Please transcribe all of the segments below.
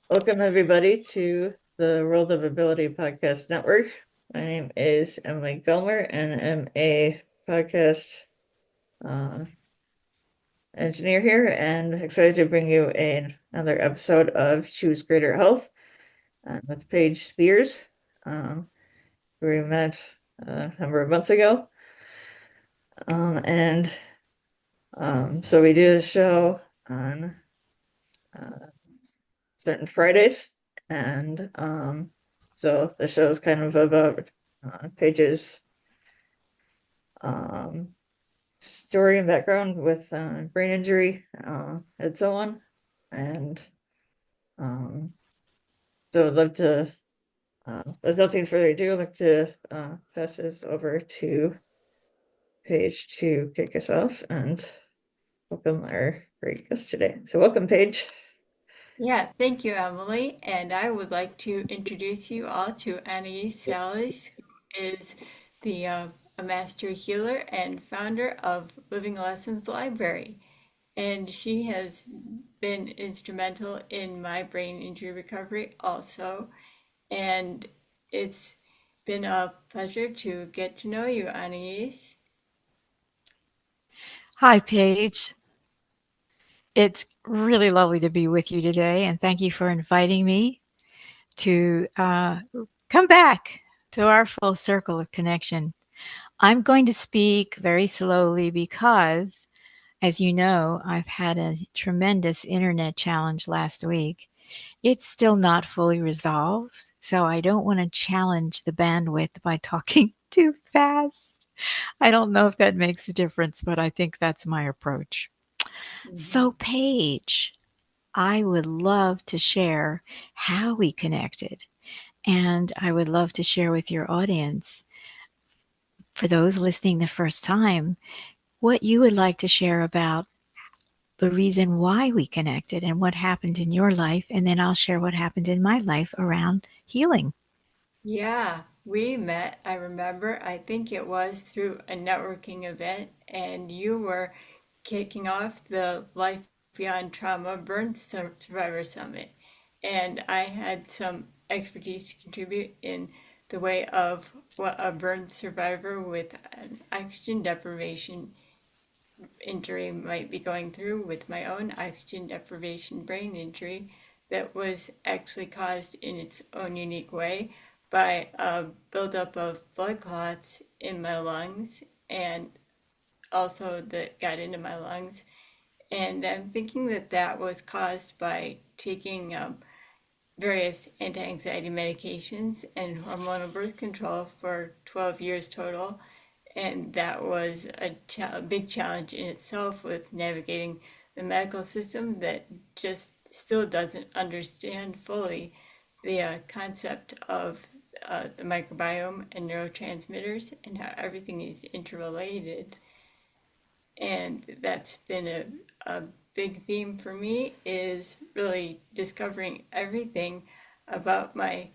Welcome, everybody, to the World of Ability Podcast Network. My name is Emily Gilmer, and I'm a podcast uh, engineer here, and excited to bring you another episode of Choose Greater Health with Paige Speers. Um, we met a number of months ago, and so we do a show on uh, certain Fridays, and so the show is kind of about Paige's um, story and background with brain injury and so on. And um, so I'd love to, with nothing further ado, I'd like to pass this over to Paige to kick us off and welcome our great guest today. So welcome, Paige. Yeah, thank you, Emily. And I would like to introduce you all to Anaiis Salles, who is a master healer and founder of Living Lessons Library. And she has been instrumental in my brain injury recovery also. And it's been a pleasure to get to know you, Anaiis. Hi, Paige. It's really lovely to be with you today, and thank you for inviting me to come back to our full circle of connection. I'm going to speak very slowly because, as you know, I've had a tremendous internet challenge last week. It's still not fully resolved, so I don't want to challenge the bandwidth by talking too fast. I don't know if that makes a difference, but I think that's my approach. So, Paige, I would love to share how we connected. And I would love to share with your audience, for those listening the first time, what you would like to share about the reason why we connected and what happened in your life. And then I'll share what happened in my life around healing. Yeah, we met, I remember, I think it was through a networking event, and you were kicking off the Life Beyond Trauma Burn Survivor Summit. And I had some expertise to contribute in the way of what a burn survivor with an oxygen deprivation injury might be going through with my own oxygen deprivation brain injury that was actually caused in its own unique way by a buildup of blood clots in my lungs and also that got into my lungs. And I'm thinking that that was caused by taking various anti anxiety medications and hormonal birth control for 12 years total. And that was a big challenge in itself with navigating the medical system that just still doesn't understand fully the concept of the microbiome and neurotransmitters and how everything is interrelated. And that's been a big theme for me is really discovering everything about my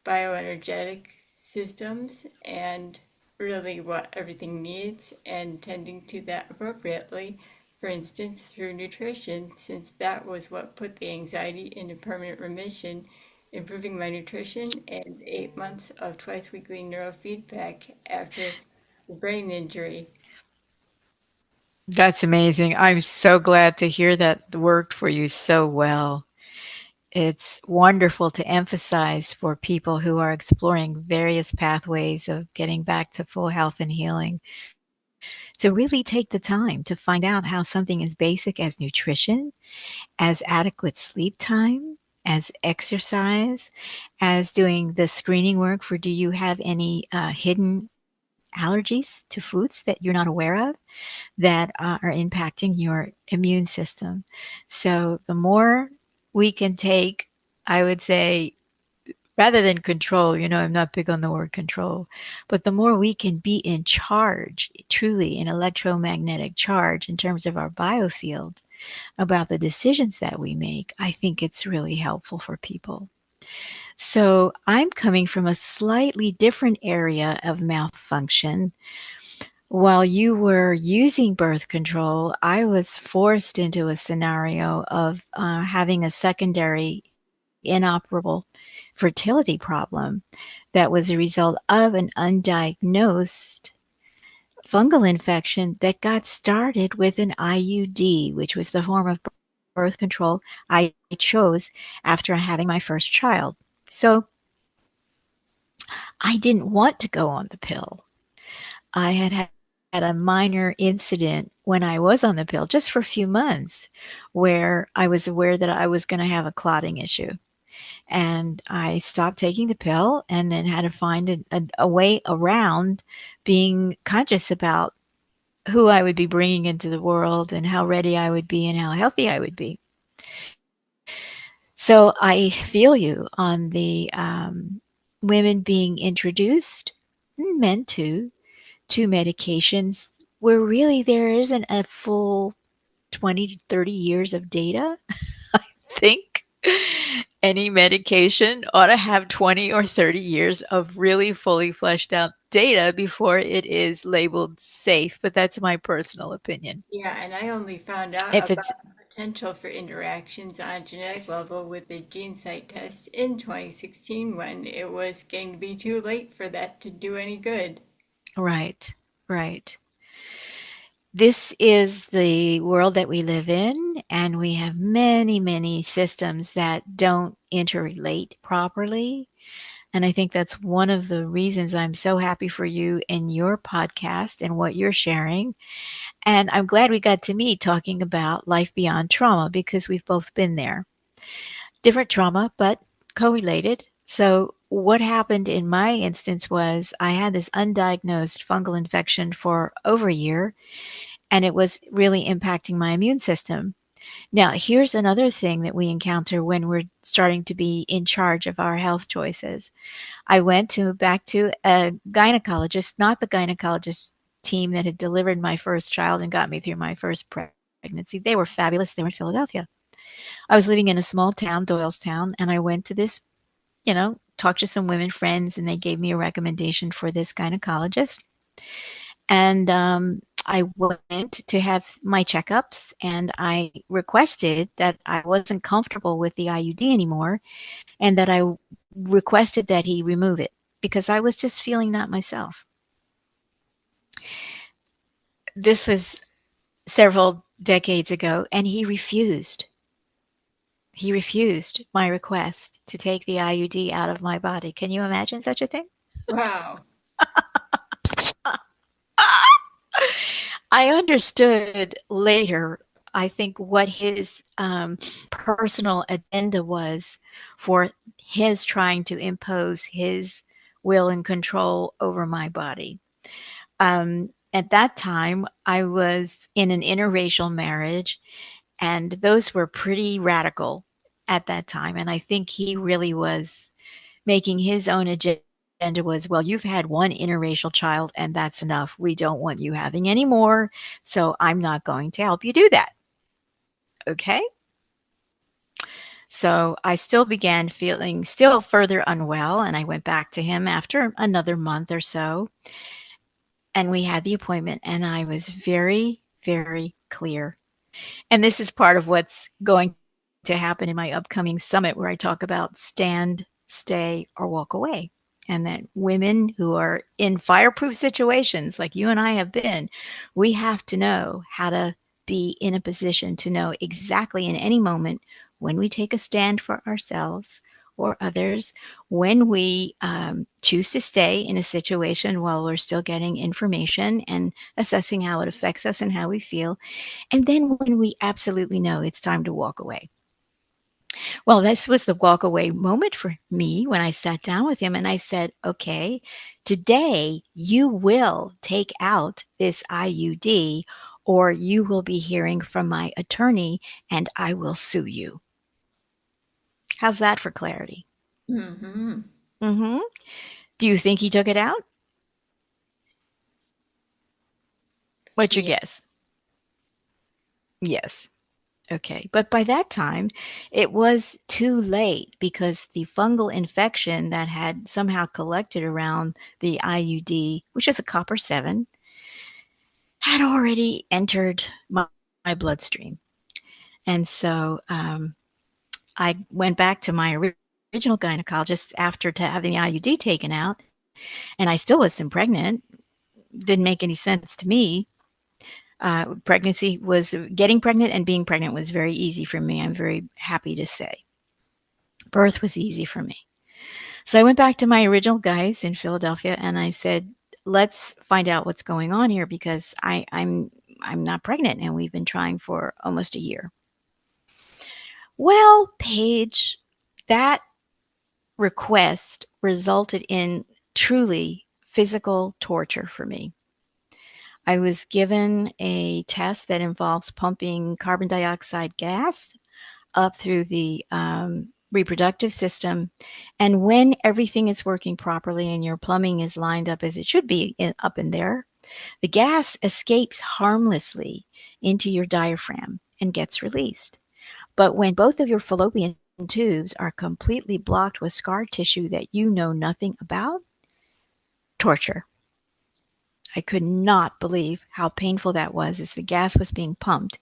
bioenergetic systems and really what everything needs and tending to that appropriately. For instance, through nutrition, since that was what put the anxiety into permanent remission, improving my nutrition and 8 months of twice weekly neurofeedback after the brain injury. That's amazing. I'm so glad to hear that worked for you so well. It's wonderful to emphasize for people who are exploring various pathways of getting back to full health and healing to really take the time to find out how something as basic as nutrition, as adequate sleep time, as exercise, as doing the screening work for do you have any hidden allergies to foods that you're not aware of that are impacting your immune system. So the more we can take, I would say, rather than control, I'm not big on the word control, but the more we can be in charge, truly in electromagnetic charge in terms of our biofield about the decisions that we make, I think it's really helpful for people. So I'm coming from a slightly different area of malfunction. While you were using birth control, I was forced into a scenario of having a secondary inoperable fertility problem that was a result of an undiagnosed fungal infection that got started with an IUD, which was the form of birth control I chose after having my first child. So I didn't want to go on the pill. I had had a minor incident when I was on the pill just for a few months where I was aware that I was going to have a clotting issue. And I stopped taking the pill and then had to find a way around being conscious about who I would be bringing into the world and how ready I would be and how healthy I would be. So I feel you on the women being introduced, meant to medications where really there isn't a full 20 to 30 years of data. I think any medication ought to have 20 or 30 years of really fully fleshed out data before it is labeled safe, but that's my personal opinion. Yeah, and I only found out If it's about the potential for interactions on genetic level with the gene site test in 2016 when it was getting to be too late for that to do any good. right, right. This is the world that we live in, and we have many, many systems that don't interrelate properly. And I think that's one of the reasons I'm so happy for you and your podcast and what you're sharing. And I'm glad we got to meet talking about life beyond trauma because we've both been there. Different trauma, but correlated. So, what happened in my instance was I had this undiagnosed fungal infection for over a year, and it was really impacting my immune system. Now, here's another thing that we encounter when we're starting to be in charge of our health choices. I went to back to a gynecologist, not the gynecologist team that had delivered my first child and got me through my first pregnancy. They were fabulous. They were in Philadelphia. I was living in a small town, Doylestown, and I went to this, talked to some women friends, and they gave me a recommendation for this gynecologist. And I went to have my checkups, and I requested that I wasn't comfortable with the IUD anymore, and that I requested that he remove it because I was just feeling not myself. This was several decades ago, and he refused. He refused my request to take the IUD out of my body. Can you imagine such a thing? Wow. I understood later, I think, what his personal agenda was for his trying to impose his will and control over my body. At that time, I was in an interracial marriage, and those were pretty radical at that time. And I think he really was making his own agenda was, well, you've had one interracial child and that's enough. We don't want you having any more. So I'm not going to help you do that. Okay. So I still began feeling still further unwell, and I went back to him after another month or so. And we had the appointment, and I was very, very clear. And this is part of what's going to happen in my upcoming summit where I talk about stand, stay, or walk away. And that women who are in fireproof situations like you and I have been, we have to know how to be in a position to know exactly in any moment when we take a stand for ourselves or others, when we choose to stay in a situation while we're still getting information and assessing how it affects us and how we feel, and then when we absolutely know it's time to walk away. Well, this was the walk away moment for me when I sat down with him and I said, okay, today you will take out this IUD or you will be hearing from my attorney and I will sue you. How's that for clarity? Mm-hmm. Mm-hmm. Do you think he took it out? What's your Yeah. guess? Yes. Okay. But by that time, it was too late because the fungal infection that had somehow collected around the IUD, which is a copper 7, had already entered my bloodstream. And so I went back to my original gynecologist after having the IUD taken out, and I still wasn't pregnant. Didn't make any sense to me. Pregnancy was getting pregnant and being pregnant was very easy for me. I'm very happy to say. Birth was easy for me. So I went back to my original guys in Philadelphia and I said, let's find out what's going on here because I'm not pregnant and we've been trying for almost a year. Well, Paige, that request resulted in truly physical torture for me. I was given a test that involves pumping carbon dioxide gas up through the reproductive system. And when everything is working properly and your plumbing is lined up as it should be up in there, the gas escapes harmlessly into your diaphragm and gets released. But when both of your fallopian tubes are completely blocked with scar tissue that you know nothing about, torture. I could not believe how painful that was as the gas was being pumped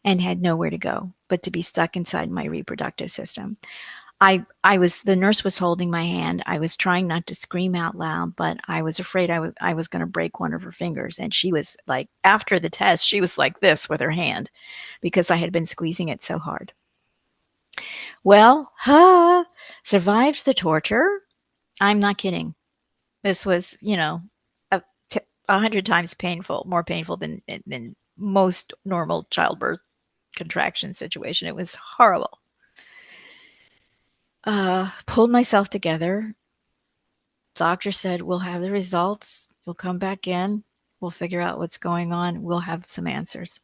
and had nowhere to go but to be stuck inside my reproductive system. The nurse was holding my hand. I was trying not to scream out loud, but I was afraid I was going to break one of her fingers. And she was like, after the test, she was like this with her hand because I had been squeezing it so hard. Well, survived the torture. I'm not kidding. This was, a 100 times painful, more painful than most normal childbirth contraction situation. It was horrible. Pulled myself together. Doctor said, we'll have the results. You'll come back in. We'll figure out what's going on. We'll have some answers.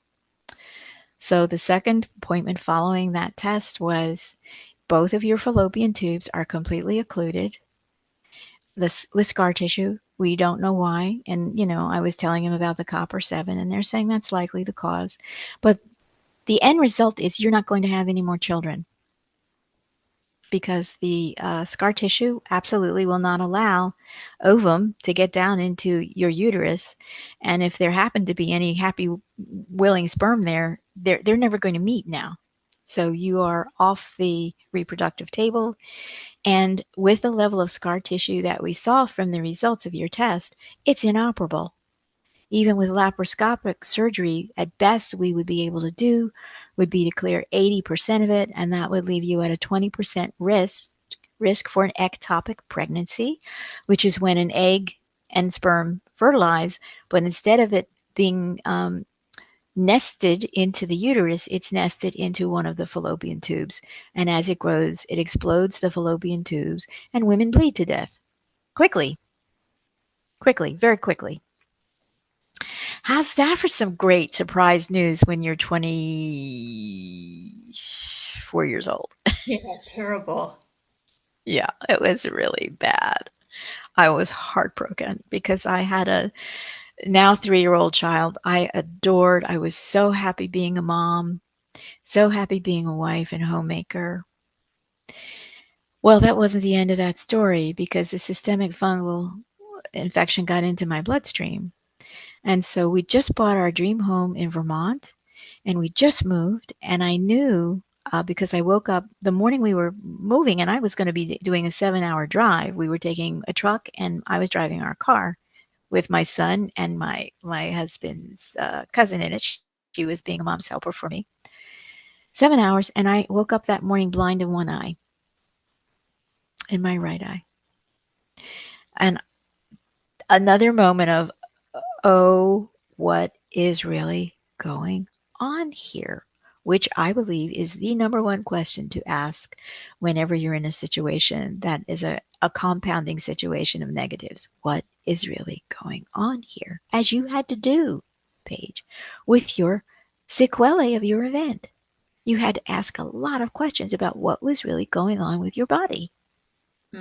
So the second appointment following that test was both of your fallopian tubes are completely occluded with scar tissue. We don't know why. And, I was telling him about the copper 7, and they're saying that's likely the cause. But the end result is you're not going to have any more children because the scar tissue absolutely will not allow ovum to get down into your uterus. And if there happen to be any happy, willing sperm there, they're never going to meet now. So you are off the reproductive table. And with the level of scar tissue that we saw from the results of your test, it's inoperable. Even with laparoscopic surgery, at best we would be able to do would be to clear 80% of it, and that would leave you at a 20% risk for an ectopic pregnancy, which is when an egg and sperm fertilize, but instead of it being nested into the uterus, it's nested into one of the fallopian tubes. And as it grows, it explodes the fallopian tubes, and women bleed to death. Quickly, very quickly. How's that for some great surprise news when you're 24 years old? Yeah, terrible. Yeah, it was really bad. I was heartbroken because I had a now 3-year-old child I adored. I was so happy being a mom, so happy being a wife and homemaker. Well, that wasn't the end of that story because the systemic fungal infection got into my bloodstream. And so we just bought our dream home in Vermont and we just moved. And I knew because I woke up the morning we were moving and I was going to be doing a 7-hour drive. We were taking a truck and I was driving our car with my son and my husband's cousin in it. She was being a mom's helper for me. 7 hours. And I woke up that morning blind in one eye, in my right eye. And another moment of, oh, what is really going on here? Which I believe is the number one question to ask whenever you're in a situation that is a compounding situation of negatives. What is really going on here? As you had to do, Paige, with your sequelae of your event. You had to ask a lot of questions about what was really going on with your body.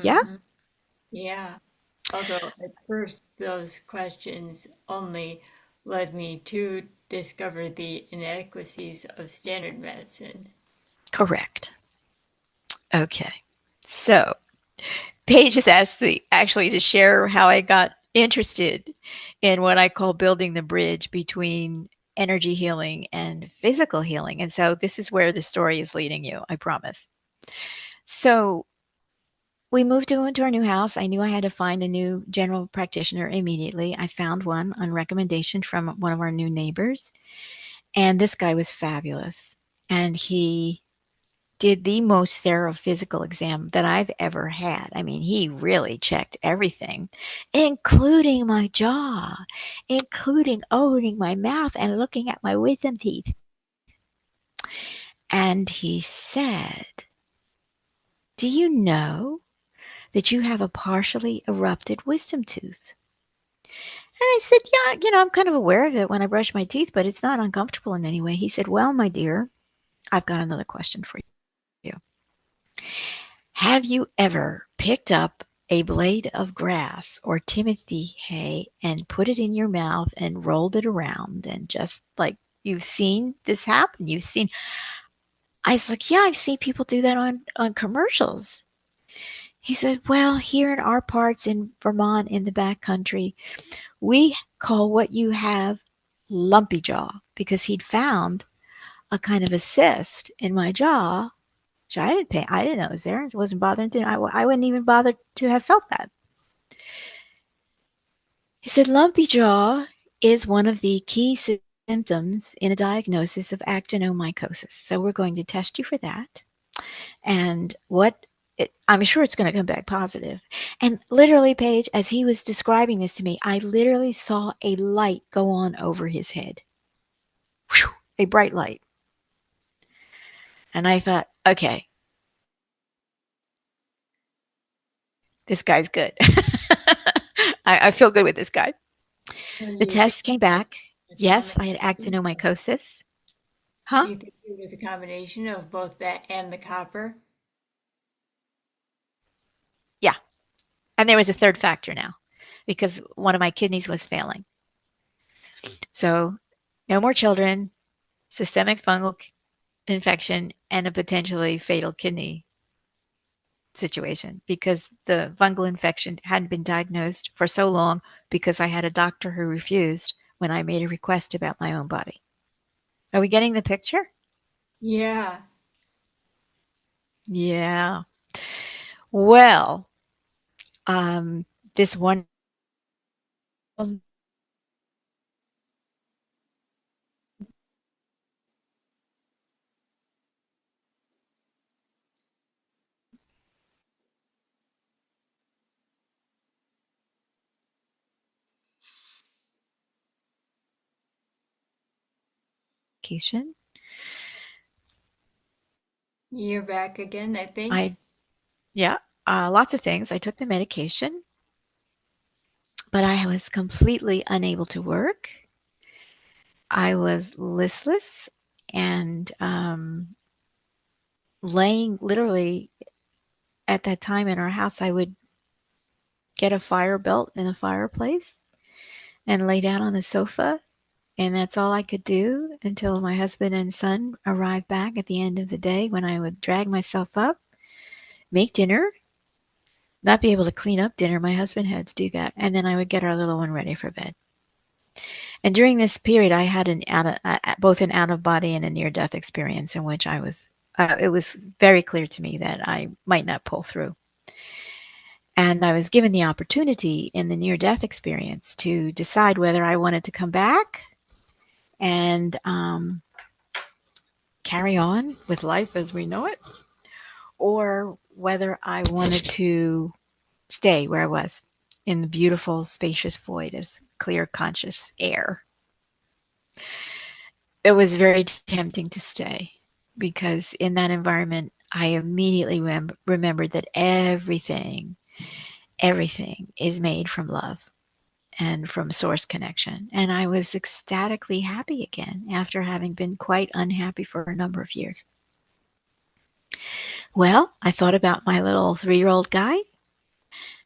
Yeah? Mm-hmm. Yeah. Although at first those questions only led me to discover the inadequacies of standard medicine. Correct. Okay. So Paige has asked actually to share how I got interested in what I call building the bridge between energy healing and physical healing. And so this is where the story is leading you, I promise. So we moved into our new house. I knew I had to find a new general practitioner immediately. I found one on recommendation from one of our new neighbors. And this guy was fabulous. And he did the most thorough physical exam that I've ever had. I mean, he really checked everything, including my jaw, including opening my mouth and looking at my wisdom teeth. And he said, "Do you know that you have a partially erupted wisdom tooth?" And I said, "Yeah, I'm kind of aware of it when I brush my teeth, but it's not uncomfortable in any way." He said, "Well, my dear, I've got another question for you. Have you ever picked up a blade of grass or Timothy hay and put it in your mouth and rolled it around and just like you've seen this happen? You've seen." I was like, "Yeah, I've seen people do that on commercials." He said, "Well, here in our parts in Vermont in the back country, we call what you have lumpy jaw," because he'd found a kind of a cyst in my jaw. So I didn't know it was there. It wasn't bothering to. I wouldn't even bother to have felt that. He said lumpy jaw is one of the key symptoms in a diagnosis of actinomycosis. So we're going to test you for that. And I'm sure it's going to come back positive. And literally, Paige, as he was describing this to me, I literally saw a light go on over his head. Whew, a bright light. And I thought, okay, this guy's good. I feel good with this guy. So do The you think test came back. a Yes, I had combination? actinomycosis. Do Huh? you think it was a combination of both that and the copper? Yeah. And there was a third factor now because one of my kidneys was failing. So no more children, systemic fungal infection, and a potentially fatal kidney situation because the fungal infection hadn't been diagnosed for so long because I had a doctor who refused when I made a request about my own body. Are we getting the picture? Yeah. Yeah. Well, um, this one medication, You're back again, I think. I yeah, lots of things. I took the medication, but I was completely unable to work. I was listless and laying literally at that time in our house. I would get a fire belt in the fireplace and lay down on the sofa. And that's all I could do until my husband and son arrived back at the end of the day when I would drag myself up, make dinner, not be able to clean up dinner. My husband had to do that. And then I would get our little one ready for bed. And during this period, I had both an out of body and a near death experience in which it was very clear to me that I might not pull through. And I was given the opportunity in the near death experience to decide whether I wanted to come back and carry on with life as we know it, or whether I wanted to stay where I was in the beautiful, spacious void as clear, conscious air. It was very tempting to stay because in that environment, I immediately remembered that everything is made from love and from source connection. And I was ecstatically happy again after having been quite unhappy for a number of years. Well, I thought about my little 3-year-old guy,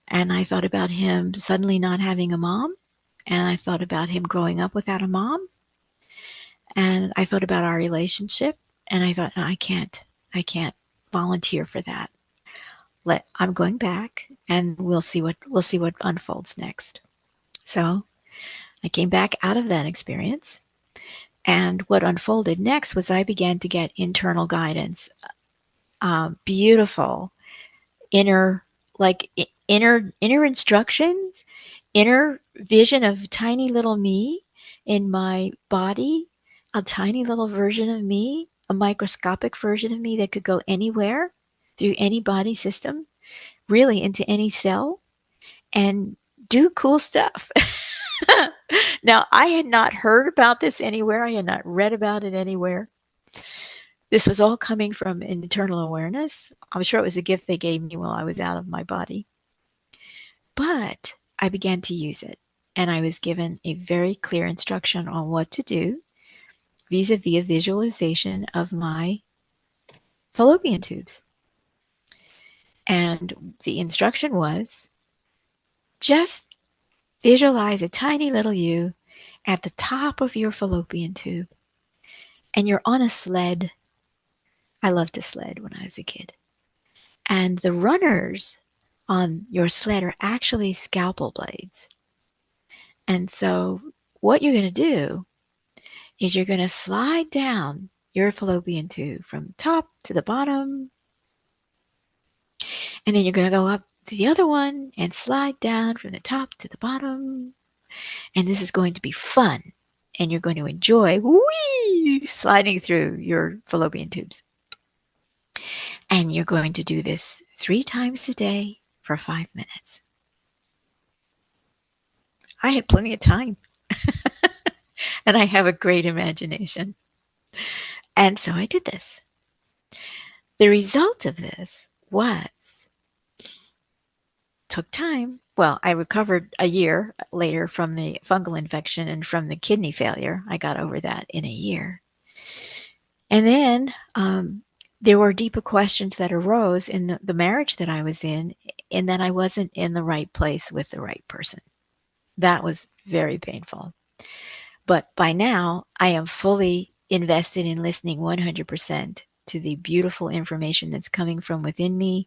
and I thought about him suddenly not having a mom, and I thought about him growing up without a mom, and I thought about our relationship, and I thought, no, I can't volunteer for that. I'm going back, and we'll see what unfolds next. So I came back out of that experience. And what unfolded next was I began to get internal guidance, beautiful inner, like inner instructions, inner vision of tiny little me in my body, a tiny little version of me, a microscopic version of me that could go anywhere through any body system, really into any cell, and do cool stuff. Now, I had not heard about this anywhere. I had not read about it anywhere. This was all coming from internal awareness. I'm sure it was a gift they gave me while I was out of my body. But I began to use it, and I was given a very clear instruction on what to do vis-a-vis a visualization of my fallopian tubes. And the instruction was just visualize a tiny little you at the top of your fallopian tube, and you're on a sled. I loved to sled when I was a kid. And the runners on your sled are actually scalpel blades. And so what you're going to do is you're going to slide down your fallopian tube from the top to the bottom. And then you're going to go up to the other one and slide down from the top to the bottom. And this is going to be fun. And you're going to enjoy sliding through your fallopian tubes. And you're going to do this 3 times a day for 5 minutes. I had plenty of time. And I have a great imagination. And so I did this. The result of this took time. Well, I recovered a year later from the fungal infection and from the kidney failure. I got over that in a year. And then there were deeper questions that arose in the marriage that I was in that I wasn't in the right place with the right person. That was very painful. But by now, I am fully invested in listening 100% to the beautiful information that's coming from within me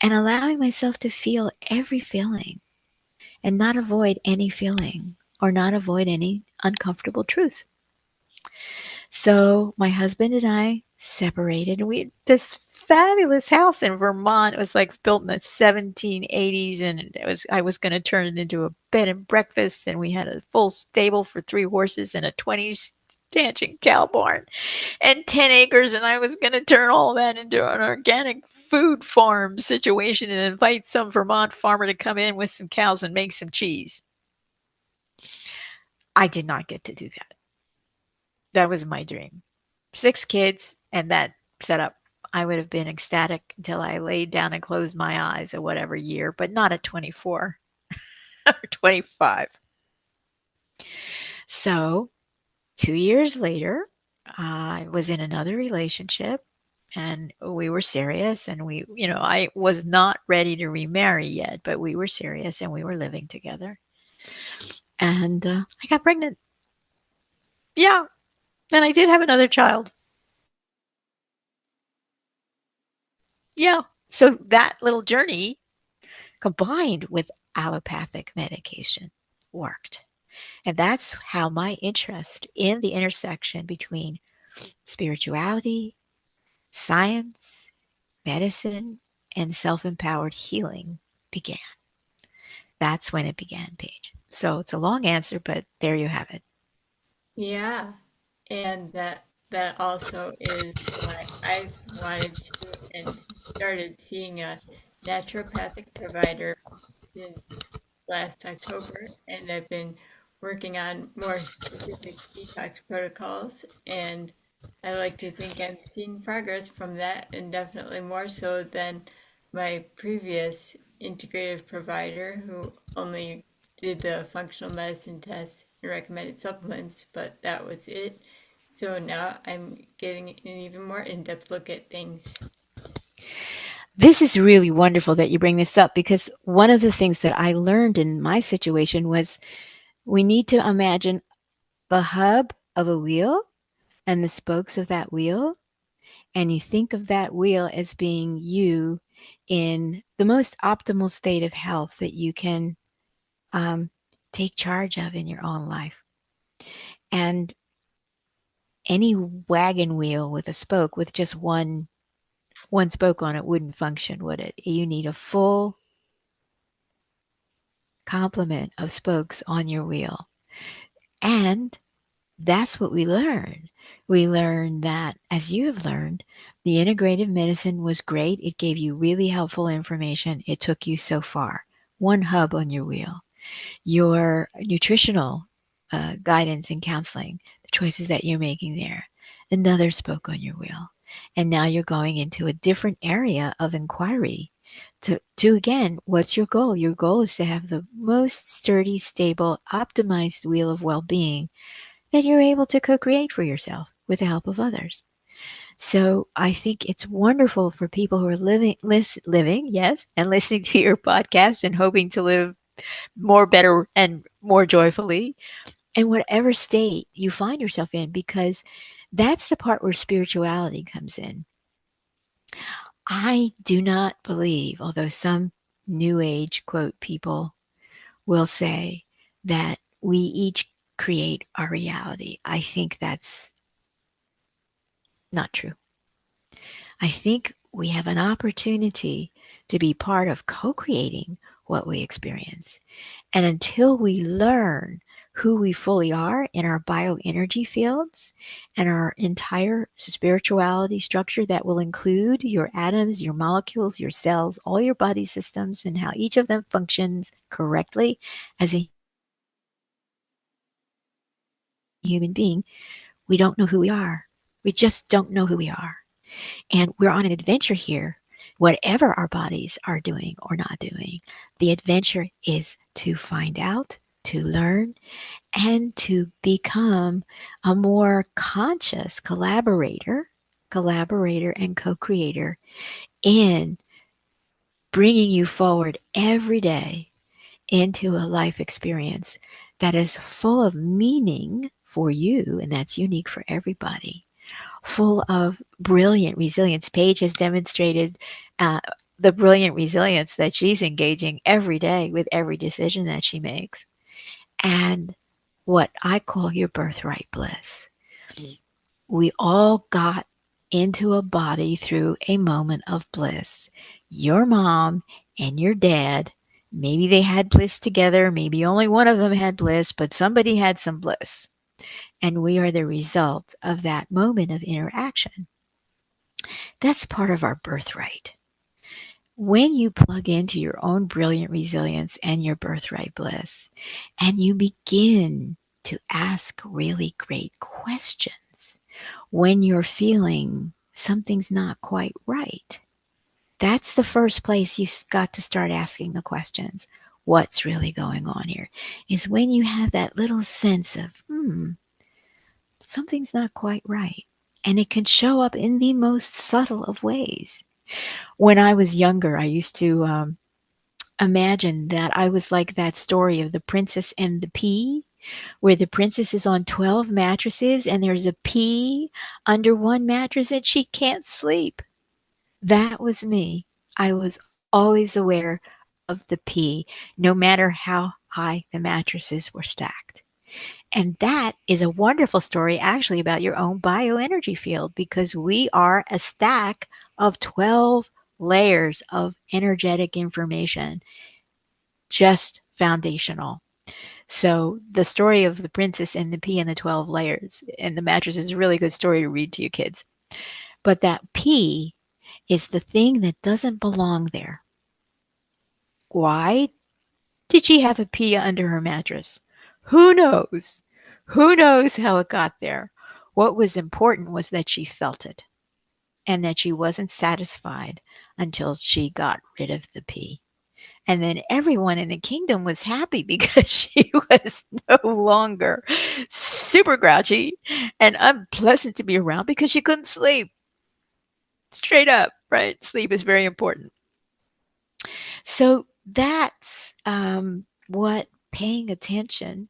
and allowing myself to feel every feeling and not avoid any feeling or not avoid any uncomfortable truth. So my husband and I separated, and we had this fabulous house in Vermont. It was like built in the 1780s, and I was going to turn it into a bed and breakfast, and we had a full stable for 3 horses and a 20-stanchion cow barn and 10 acres, and I was going to turn all that into an organic food farm situation and invite some Vermont farmer to come in with some cows and make some cheese. I did not get to do that. That was my dream. 6 kids and that setup. I would have been ecstatic until I laid down and closed my eyes at whatever year, but not at 24 or 25. So 2 years later, I was in another relationship and we were serious, and I was not ready to remarry yet, but we were serious and we were living together. And I got pregnant. Yeah. And I did have another child. Yeah. So that little journey combined with allopathic medication worked. And that's how my interest in the intersection between spirituality, science, medicine, and self-empowered healing began. That's when it began, Paige. So it's a long answer, but there you have it. Yeah, and that also is why I wanted to and started seeing a naturopathic provider since last October, and I've been working on more specific detox protocols, and I like to think I'm seeing progress from that, and definitely more so than my previous integrative provider who only did the functional medicine test and recommended supplements, but that was it. So now I'm getting an even more in-depth look at things. This is really wonderful that you bring this up, because one of the things that I learned in my situation was we need to imagine the hub of a wheel and the spokes of that wheel. And you think of that wheel as being you in the most optimal state of health that you can take charge of in your own life. And any wagon wheel with a spoke, with just one spoke on it, wouldn't function, would it? You need a full complement of spokes on your wheel. And that's what we learn. We learn that, as you have learned, the integrative medicine was great. It gave you really helpful information. It took you so far. One hub on your wheel. Your nutritional guidance and counseling, the choices that you're making there, another spoke on your wheel. And now you're going into a different area of inquiry to again, what's your goal? Your goal is to have the most sturdy, stable, optimized wheel of well-being that you're able to co-create for yourself with the help of others. So I think it's wonderful for people who are living, yes, and listening to your podcast and hoping to live more better and more joyfully in whatever state you find yourself in, because that's the part where spirituality comes in. I do not believe, although some new age quote people will say that we each create our reality. I think that's not true. I think we have an opportunity to be part of co-creating what we experience. And until we learn who we fully are in our bioenergy fields and our entire spirituality structure that will include your atoms, your molecules, your cells, all your body systems, and how each of them functions correctly as a human being, we don't know who we are. We just don't know who we are. And we're on an adventure here. Whatever our bodies are doing or not doing, the adventure is to find out, to learn, and to become a more conscious collaborator and co-creator in bringing you forward every day into a life experience that is full of meaning for you, and that's unique for everybody, full of brilliant resilience. Paige has demonstrated uh, the brilliant resilience that she's engaging every day with every decision that she makes. And what I call your birthright bliss. We all got into a body through a moment of bliss. Your mom and your dad, maybe they had bliss together, maybe only one of them had bliss, but somebody had some bliss. And we are the result of that moment of interaction. That's part of our birthright. When you plug into your own brilliant resilience and your birthright bliss, and you begin to ask really great questions when you're feeling something's not quite right, that's the first place you've got to start asking the questions. What's really going on here? Is when you have that little sense of, something's not quite right. And it can show up in the most subtle of ways. When I was younger, I used to imagine that I was like that story of the princess and the pea, where the princess is on 12 mattresses and there's a pea under one mattress and she can't sleep. That was me. I was always aware of the pea, no matter how high the mattresses were stacked. And that is a wonderful story actually about your own bioenergy field, because we are a stack of 12 layers of energetic information, just foundational. So the story of the princess and the pea and the 12 layers and the mattress is a really good story to read to your kids. But that pea is the thing that doesn't belong there. Why did she have a pea under her mattress? Who knows? Who knows how it got there? What was important was that she felt it and that she wasn't satisfied until she got rid of the pea. And then everyone in the kingdom was happy because she was no longer super grouchy and unpleasant to be around because she couldn't sleep. Straight up, right? Sleep is very important. So that's what paying attention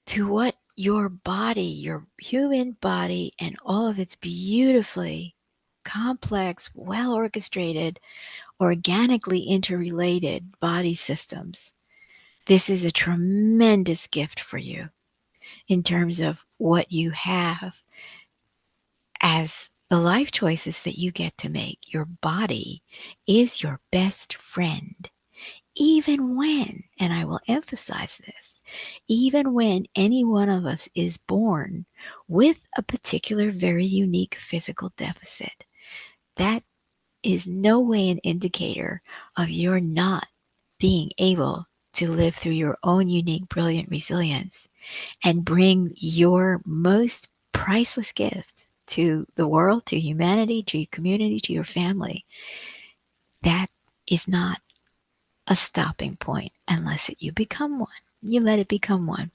to what your body, your human body, and all of its beautifully complex, well orchestrated, organically interrelated body systems This is a tremendous gift for you in terms of what you have as the life choices that you get to make. Your body is your best friend. Even when, and I will emphasize this, even when any one of us is born with a particular very unique physical deficit, that is no way an indicator of your not being able to live through your own unique, brilliant resilience and bring your most priceless gift to the world, to humanity, to your community, to your family. That is not a stopping point unless you become one. You let it become one.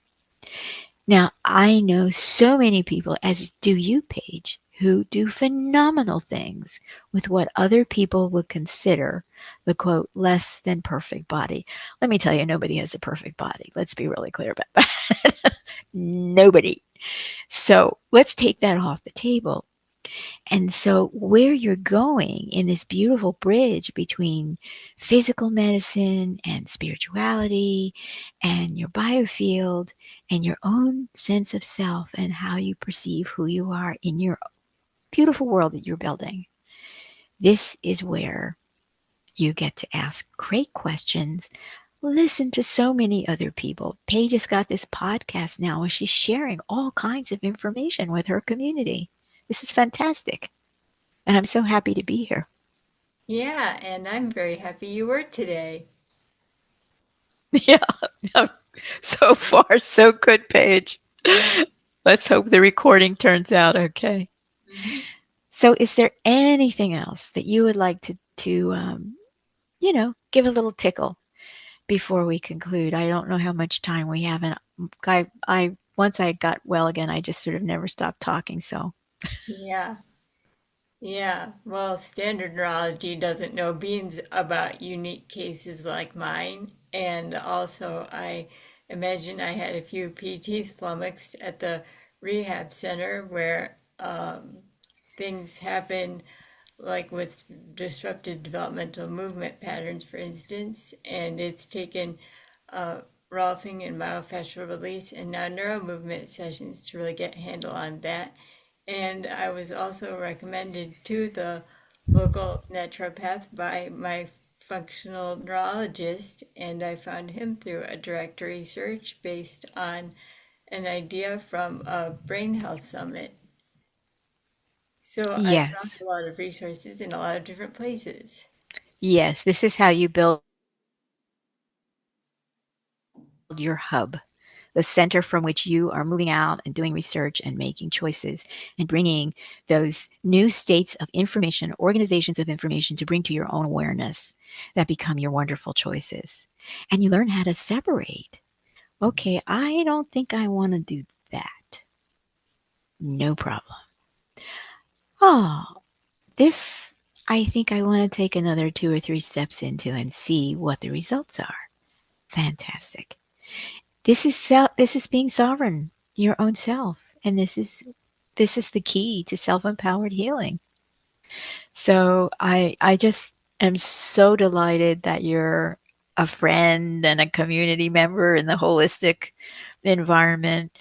Now, I know so many people, as do you, Paige, who do phenomenal things with what other people would consider the quote, less than perfect body. Let me tell you, nobody has a perfect body. Let's be really clear about that. Nobody. So let's take that off the table. And so, where you're going in this beautiful bridge between physical medicine and spirituality and your biofield and your own sense of self and how you perceive who you are in your beautiful world that you're building, this is where you get to ask great questions. Listen to so many other people. Paige has got this podcast now where she's sharing all kinds of information with her community. This is fantastic. And I'm so happy to be here. Yeah, and I'm very happy you were today. Yeah, so far so good, Paige. Let's hope the recording turns out okay. Mhm. So, is there anything else that you would like to give a little tickle before we conclude? I don't know how much time we have, and I once I got well again, I just sort of never stopped talking. So, Yeah. Yeah, well, standard neurology doesn't know beans about unique cases like mine. And also, I imagine I had a few PTs flummoxed at the rehab center where things happen, like with disrupted developmental movement patterns, for instance. And it's taken Rolfing and myofascial release and now neuromovement sessions to really get a handle on that. And I was also recommended to the local naturopath by my functional neurologist, and I found him through a directory search based on an idea from a brain health summit. So I found yes, a lot of resources in a lot of different places. yes, this is how you build your hub, the center from which you are moving out and doing research and making choices and bringing those new states of information, organizations of information to bring to your own awareness that become your wonderful choices. And you learn how to separate. Okay, I don't think I want to do that. No problem. Oh, this I think I want to take another 2 or 3 steps into and see what the results are. Fantastic. This is being sovereign, your own self, and this is the key to self-empowered healing. So I just am so delighted that you're a friend and a community member in the holistic environment.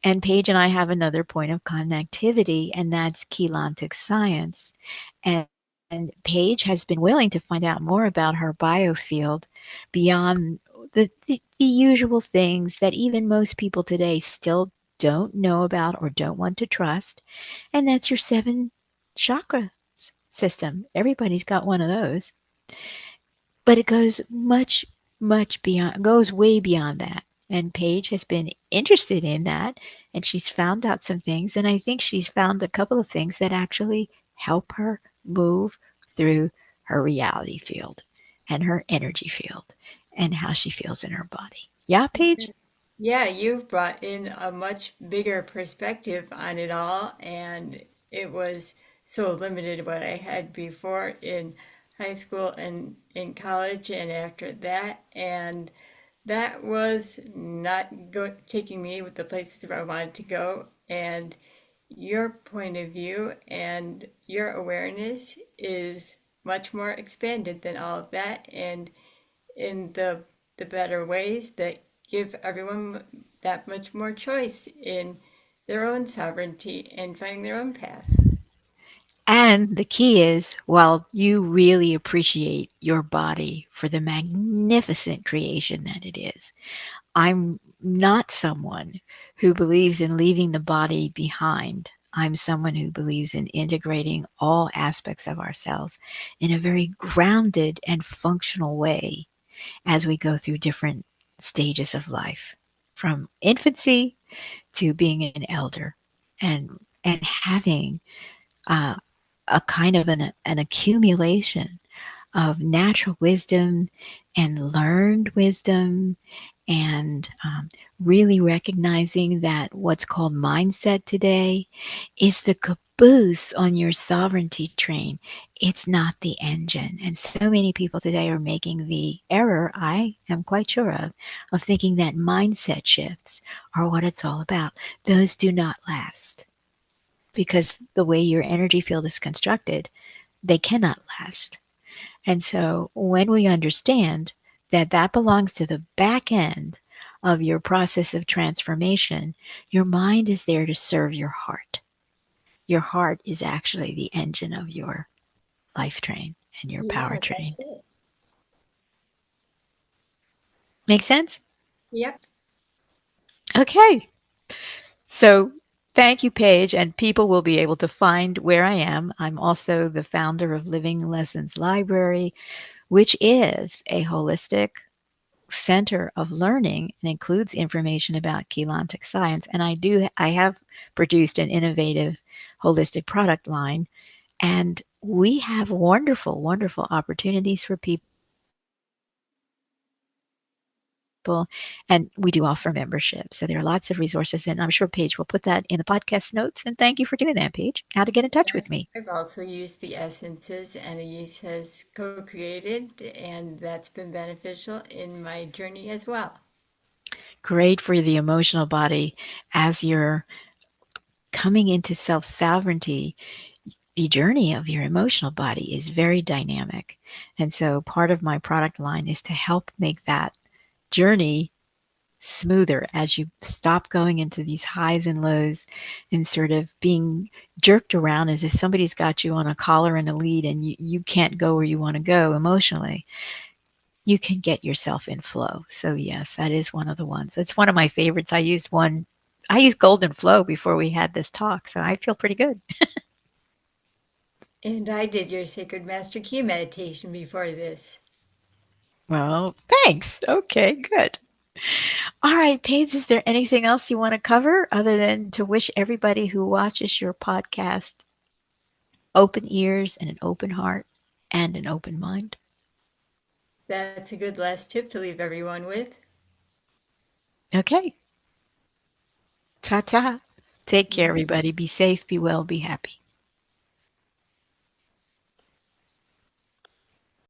And Paige and I have another point of connectivity, and that's Keylontic science. And, and Paige has been willing to find out more about her biofield beyond the usual things that even most people today still don't know about or don't want to trust. And that's your seven chakra system. Everybody's got one of those. But it goes much, much beyond, goes way beyond that. And Paige has been interested in that, and she's found out some things. And I think she's found a couple of things that actually help her move through her reality field and her energy field and how she feels in her body. Yeah, Paige? Yeah, you've brought in a much bigger perspective on it all, and it was so limited what I had before in high school and in college and after that, and that was not taking me with the places where I wanted to go. And your point of view and your awareness is much more expanded than all of that, and in the the better ways that give everyone that much more choice in their own sovereignty and finding their own path. And the key is, while you really appreciate your body for the magnificent creation that it is, I'm not someone who believes in leaving the body behind. I'm someone who believes in integrating all aspects of ourselves in a very grounded and functional way as we go through different stages of life, from infancy to being an elder, and having uh, a kind of an accumulation of natural wisdom and learned wisdom, and really recognizing that what's called mindset today is the caboose on your sovereignty train. It's not the engine. And so many people today are making the error, I am quite sure of thinking that mindset shifts are what it's all about. Those do not last, because the way your energy field is constructed, they cannot last. And so when we understand that that belongs to the back end of your process of transformation, your mind is there to serve your heart. Your heart is actually the engine of your life train and your Yeah, powertrain. that's it. Make sense? Yep. Okay. So thank you, Paige, and people will be able to find where I am. I'm also the founder of Living Lessons Library, which is a holistic center of learning and includes information about chelantic science. And I have produced an innovative holistic product line, and we have wonderful, wonderful opportunities for people. And we do offer membership. So there are lots of resources, and I'm sure Paige will put that in the podcast notes. And thank you for doing that, Paige. How to get in touch with me? I've also used the essences Anaiis has co-created, and that's been beneficial in my journey as well. Great for the emotional body as you're coming into self sovereignty. The journey of your emotional body is very dynamic. And so part of my product line is to help make that journey smoother as you stop going into these highs and lows and sort of being jerked around as if somebody's got you on a collar and a lead, and you can't go where you want to go emotionally. You can get yourself in flow. So yes, that is one of the ones. It's one of my favorites. I used Golden Flow before we had this talk, so I feel pretty good. And I did your Sacred Master Key meditation before this. Well, thanks. Okay, good. All right, Paige, is there anything else you want to cover other than to wish everybody who watches your podcast open ears and an open heart and an open mind? That's a good last tip to leave everyone with. Okay. Ta ta. Take care, Mhm. everybody. Be safe, be well, be happy.